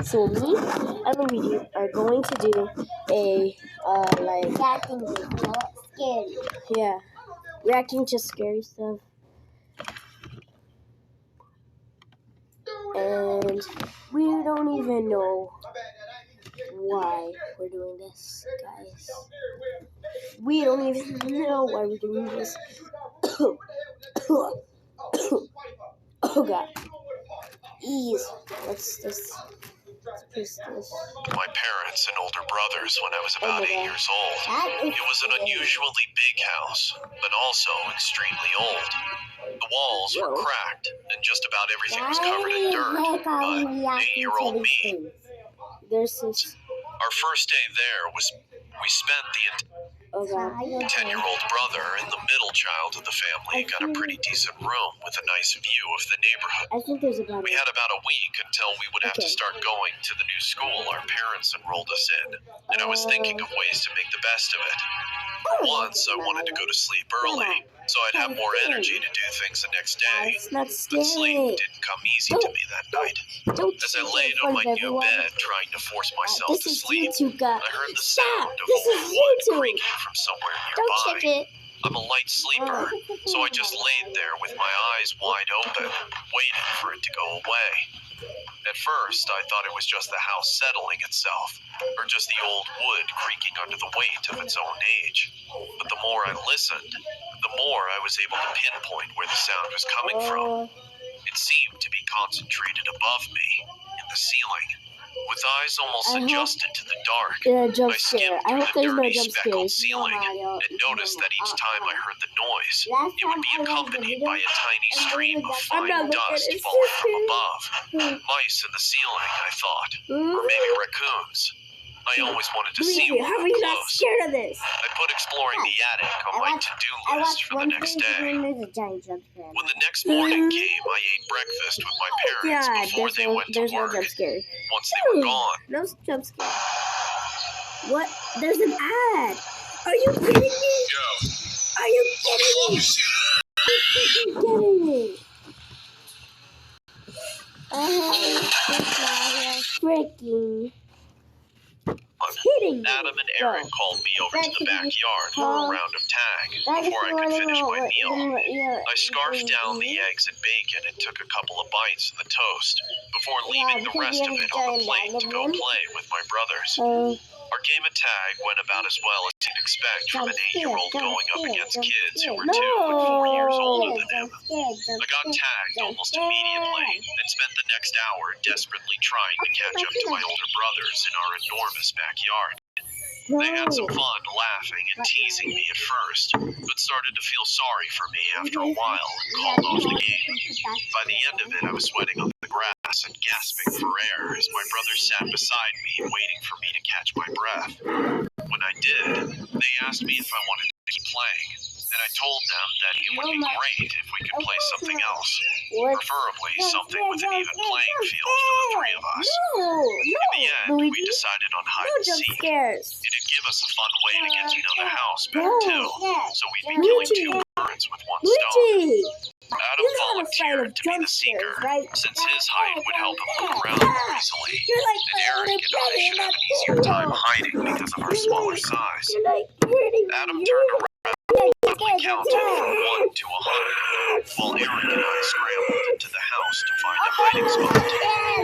So me and Luigi are going to do a Reacting to scary. yeah, reacting to scary stuff. And we don't even know why we're doing this, guys. We don't even know why we're doing this. Oh god. Ease. Let's push this. My parents and older brothers when I was about 8 years old. It was an unusually big house, but also extremely old. The walls were cracked, and just about everything was covered in dirt, but 8-year-old me. There's this. Our first day there was we spent the 10-year-old brother and the middle child of the family got a pretty decent room with a nice view of the neighborhood. I think there's about. We had about a week until we would have to start going to the new school our parents enrolled us in, and I was thinking of ways to make the best of it. For once, I wanted to go to sleep early, so I'd have more energy to do things the next day. Not But sleep didn't come easy to me that night. As I laid on my new bed trying to force myself to sleep, I heard the sound of wood creaking from somewhere Don't check nearby. it. I'm a light sleeper, so I just laid there with my eyes wide open, waiting for it to go away. At first, I thought it was just the house settling itself, or just the old wood creaking under the weight of its own age. But the more I listened, the more I was able to pinpoint where the sound was coming from. It seemed to be concentrated above me, in the ceiling. With eyes almost adjusted to the dark, Jump I scare. skimmed I hope through the there's no dirty, jump speckled scares. ceiling and noticed that each time I heard the noise, it would be accompanied by a tiny stream of fine dust falling from above. Mice in the ceiling, I thought. Or maybe raccoons. I always wanted to see one How are up you not close. scared of this? I put exploring the attic on my to-do I list watched for the one next thing day. and there's a giant jump scare. When the next morning came, I ate breakfast with my parents before they went to there's no work. jump scare. Once they were gone, No jump scare. What? There's an ad. Are you kidding me? Are you kidding me? Are you kidding me? Freaking kidding me. Adam and Eric called me over to the backyard for a round of tag before I could finish my meal. I scarfed down the eggs and bacon and took a couple of bites of the toast before leaving the rest of it on the plate to go play with my brothers. Our game of tag went about as well as you'd expect from an 8-year-old going up against kids who were 2 and 4 years older than him. I got tagged almost immediately and spent the next hour desperately trying to catch up to my older brothers in our enormous backyard. They had some fun laughing and teasing me at first, but started to feel sorry for me after a while and called off the game. By the end of it, I was sweating on the grass and gasping for air as my brothers sat beside me waiting for me to catch my breath. When I did, they asked me if I wanted to keep playing, and I told them that it would be great if we could play something else, preferably something with an even playing field for the three of us. In the end, we decided on hide and jump seek. scares. It'd give us a fun way to get to know the house better too, so we'd be killing 2 birds with 1 stone. Adam volunteered to be the seeker, since his height would help him look around more easily, and Eric and I should have an easier time hiding because of our smaller size. Adam turned around and quickly counted from 1 to 100, while Eric and I scrambled into the house to find a hiding spot.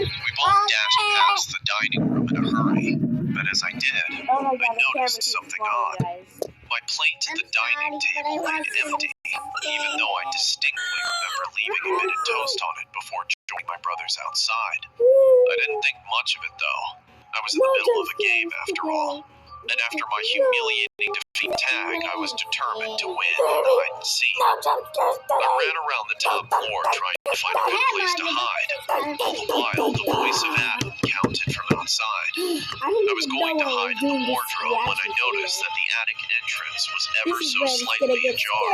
We both dashed past the dining room in a hurry, but as I did, I noticed something odd. My plate at the dining table laid empty, even though I distinctly remember leaving a bit of toast on it before joining my brothers outside. I didn't think much of it though. I was in the middle of a game after all. And after my humiliating defeat tag, I was determined to win in hide and seek. I ran around the top floor trying to find a good place to hide. All the while, the voice of Adam counted from outside. I was going to hide in the wardrobe when I noticed that the attic entrance was ever so slightly ajar.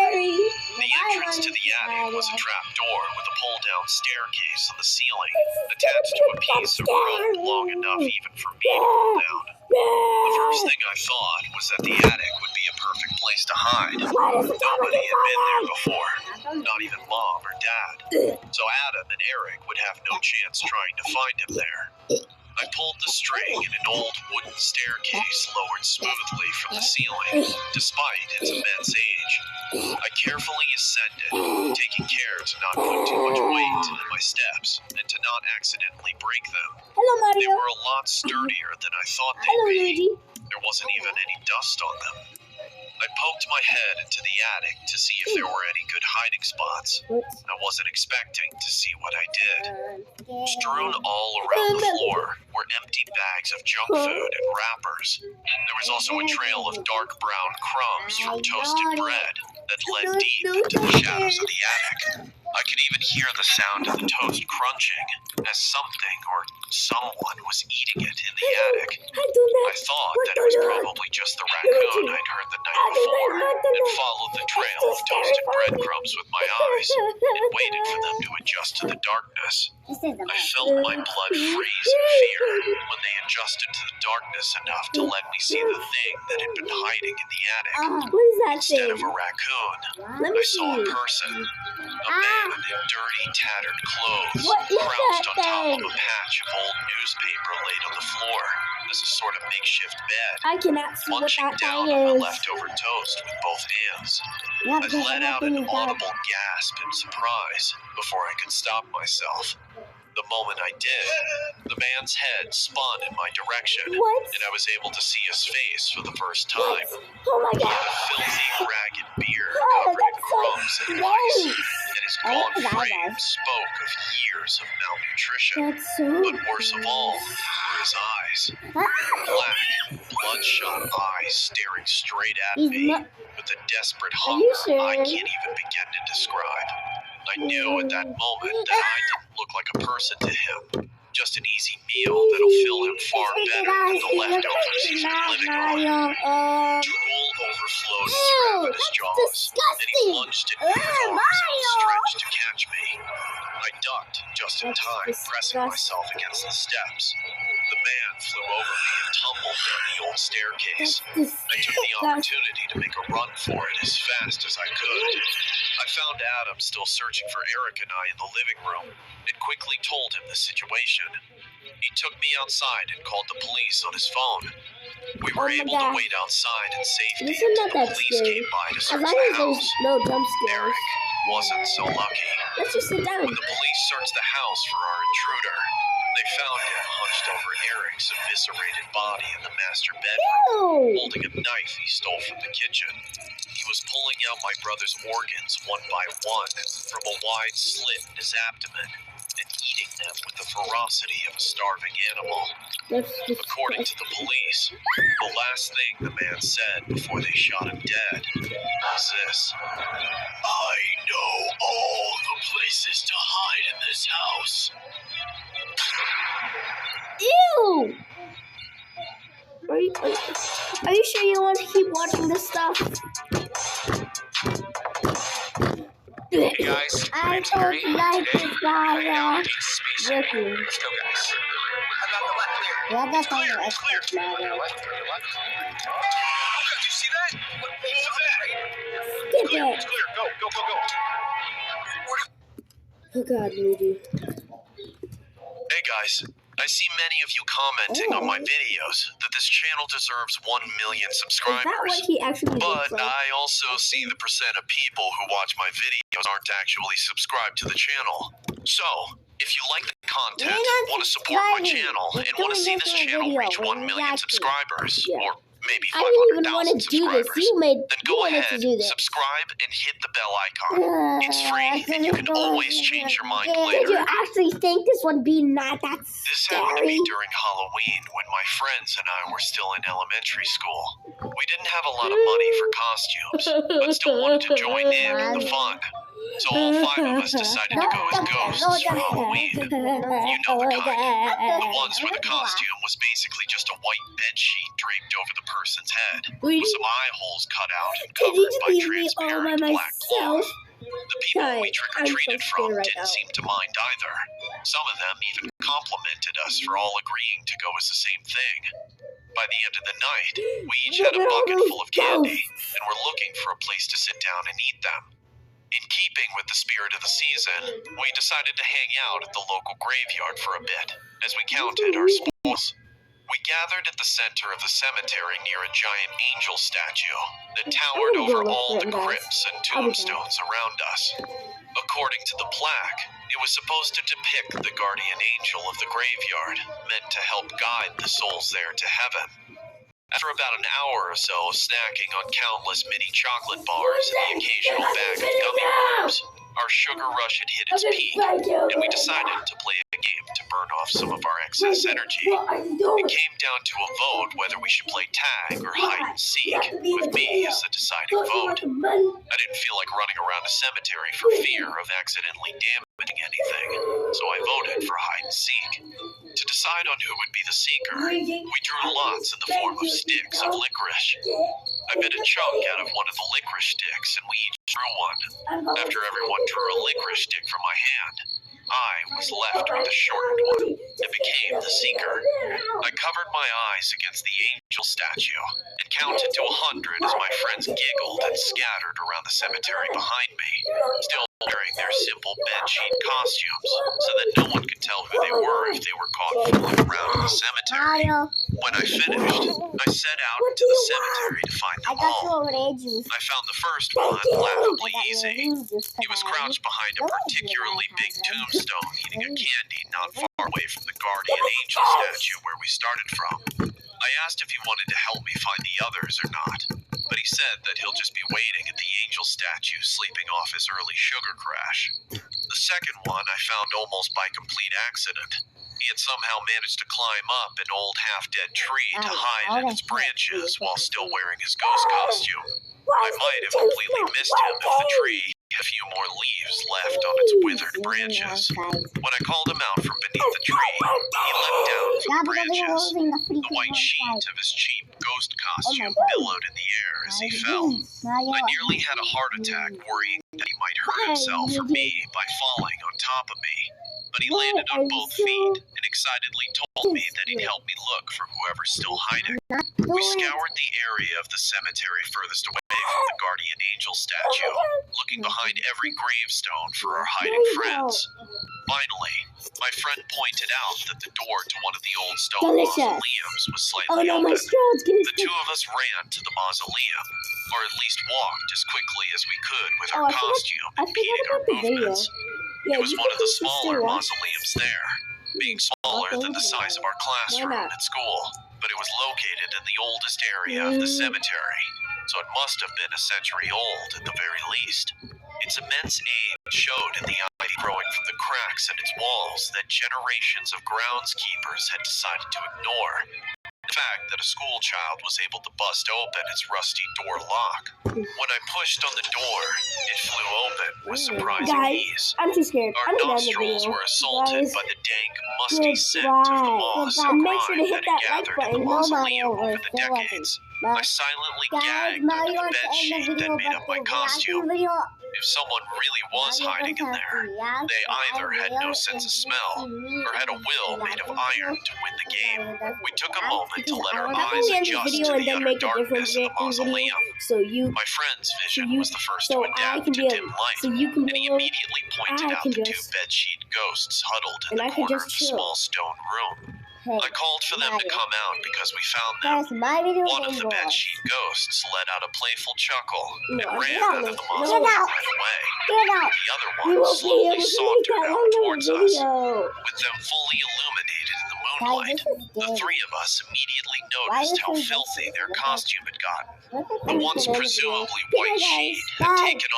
The entrance to the attic was a trap door with a pull-down staircase on the ceiling, attached to a piece of rope long enough even for me to pull down. The first thing I thought was that the attic would be a perfect place to hide. Nobody had been there before, not even Mom or Dad. So Adam and Eric would have no chance trying to find him there. I string and an old wooden staircase lowered smoothly from the ceiling, despite its immense age. I carefully ascended, taking care to not put too much weight into my steps and to not accidentally break them. Hello, They Mario. were a lot sturdier than I thought Hello, they'd be. Luigi. There wasn't even any dust on them. I poked my head into the attic to see if there were any good hiding spots. Oops. I wasn't expecting to see what I did. Strewn all around the floor were empty bags of junk food and wrappers. There was also a trail of dark brown crumbs from toasted bread that led deep into the shadows of the attic. I could even hear the sound of the toast crunching as something or someone was eating it in the attic. I do not. I thought that it was probably just the raccoon I'd heard the night before and followed the trail of toasted breadcrumbs with my eyes and waited for them to adjust to the darkness. This is the I best. felt my blood freeze in fear when they adjusted to the darkness enough to let me see the thing that had been hiding in the attic. What is that Instead thing? of a raccoon, Let I me saw a see. person. A man in dirty, tattered clothes, What is crouched that on top thing? of a patch of old newspaper laid on the floor as a sort of makeshift bed, I cannot see what munching that down thing on the is. leftover toast with both hands. You have I to let out open an it up. audible gasp in surprise before I could stop myself. The moment I did, the man's head spun in my direction, What? and I was able to see his face for the first time. Oh my He god. had a filthy, ragged beard Oh, covered in that's so crumbs and lice, gross. and his I gaunt like his frame eyebrows. spoke of years of malnutrition. That's so. But worse of all were his eyes. Black, bloodshot eyes staring straight at He's me not. with a desperate Are you hunger I sure? can't even begin to describe. I knew at that moment that I didn't look like a person to him. Just an easy meal that'll fill him far better than the leftovers he's been living on. Drool overflowed his ravenous jaws, and he lunged at me with arms outstretched to catch me. I ducked just in time, pressing myself against the steps. The man flew over me and tumbled down the old staircase. I took the opportunity to make a run for it as fast as I could. I found Adam still searching for Eric and I in the living room and quickly told him the situation. He took me outside and called the police on his phone. We were Oh my able to God. wait outside in safety This is not until the that police scary. came by to As search long the as there's house. no jump scares. Eric wasn't so lucky. Let's just sit down. When the police searched the house for our intruder, they found him hunched over Eric's eviscerated body in the master bedroom, Ew. holding a knife he stole from the kitchen. He was pulling out my brother's organs one by one from a wide slit in his abdomen and eating them with the ferocity of a starving animal. That's just. According to the police, the last thing the man said before they shot him dead was this: "I know all the places to hide in this house." Ew. Are you sure you want to keep watching this stuff? Hey guys, my I name's Harry. don't like Today, this we're heading out guy. into space. Working. Let's go, guys. I got the left clear. Yeah, that's Clear, not it's clear. Turn Mario. your left, turn your left. Oh, did you see that? What was that? Skip Clear, it. it's clear. Go, go, go, go. Oh god, Luigi. Hey guys, I see many of you commenting on my videos that this channel deserves 1 million Is that subscribers. what he actually But looks like? I also see the percent of people who watch my videos aren't actually subscribed to the channel. So, if you like the content, You're not want to support my subscribing. channel, You're and want to doing see this this for a channel video. reach 1 We're million reacting. subscribers, Yeah. or maybe I didn't even want to 500,000 do this. subscribers, then You go wanted ahead, to do this. subscribe, and hit the bell icon. It's free, and you can always change your mind Did later. you actually think this would be not that This happened to scary? me during Halloween when my friends and I were still in elementary school. We didn't have a lot of money for costumes, but still wanted to join in on the fun. So all 5 of us decided to go as ghosts for Halloween. You know the kind. The ones where the costume was basically just a white bed sheet draped over the person's head, with some eye holes cut out and Did covered you by leave me all by transparent black myself? cloth. The people we Guys, trick-or-treated I'm so from scared right didn't now. seem to mind either. Some of them even complimented us for all agreeing to go as the same thing. By the end of the night, we each had a bucket full of candy and were looking for a place to sit down and eat them. In keeping with the spirit of the season, we decided to hang out at the local graveyard for a bit as we counted our spoils. We gathered at the center of the cemetery near a giant angel statue that towered over all the crypts and tombstones around us. According to the plaque, it was supposed to depict the guardian angel of the graveyard, meant to help guide the souls there to heaven. After about an hour or so of snacking on countless mini chocolate bars and the occasional bag of gummy worms, our sugar rush had hit its peak, and we decided to play a game to burn off some of our excess energy. It came down to a vote whether we should play tag or hide and seek, with me as the deciding vote. I didn't feel like running around a cemetery for fear of accidentally damaging anything, so I voted for hide and seek. To decide on who would be the seeker, we drew lots in the form of sticks of licorice. I bit a chunk out of one of the licorice sticks, and we each drew one. After everyone drew a licorice stick from my hand, I was left with the shortened one and became the seeker. I covered my eyes against the angel statue and counted to 100 as my friends giggled and scattered around the cemetery behind me, still wearing their simple bedsheet costumes so that no one could tell who they were if they were caught fooling around in the cemetery. When I finished, I set out into the cemetery to find them all. I found the first one laughably easy. He was crouched behind a particularly big tombstone eating a candy not far away from the guardian angel statue where we started from. I asked if he wanted to help me find the others or not, but he said that he'll just be waiting at the angel statue sleeping off his early sugar crash. The second one I found almost by complete accident. He had somehow managed to climb up an old half-dead tree to hide in its branches while still wearing his ghost costume. I might have completely missed him if the tree had a few more leaves left on its withered branches. When I called him out from beneath the tree, he leapt down from the branches. The white sheet of his cheap ghost costume billowed in the air as he fell. I nearly had a heart attack worrying that he might hurt himself or me by falling on top of me. But he landed on both feet and excitedly told me that he'd help me look for whoever's still hiding. We scoured the area of the cemetery furthest away from the guardian angel statue, looking behind every gravestone for our hiding friends. Finally, my friend pointed out that the door to one of the old stone mausoleums was slightly open. The two of us ran to the mausoleum, or at least walked as quickly as we could with our costume impeding our movements. It was one of the smaller mausoleums there, being smaller than the size of our classroom at school, but it was located in the oldest area of the cemetery, so it must have been a century old at the very least. Its immense age showed in the ivy growing from the cracks in its walls that generations of groundskeepers had decided to ignore. The fact that a school child was able to bust open its rusty door lock. When I pushed on the door, it flew open with surprising ease. I'm too scared. Our nostrils were assaulted by the dank, musty scent of the moss and grime that had gathered in the mausoleum over the decades. I silently gagged under the bedsheet that made up my costume. If someone really was hiding in there, they either had no sense of smell or had a will made of iron to win the game. We took a moment to let our eyes adjust to the utter darkness of the mausoleum. My friend's vision was the first to adapt to dim light, and he immediately pointed out the two bedsheet ghosts huddled in the corner of the small stone room. I called for them to come out because we found them. One of the bedsheet ghosts let out a playful chuckle and ran out of the mausoleum right away. The other one slowly sauntered out towards us. With them fully illuminated in the moonlight, the three of us immediately noticed how filthy their costume had gotten. The once presumably white sheet had taken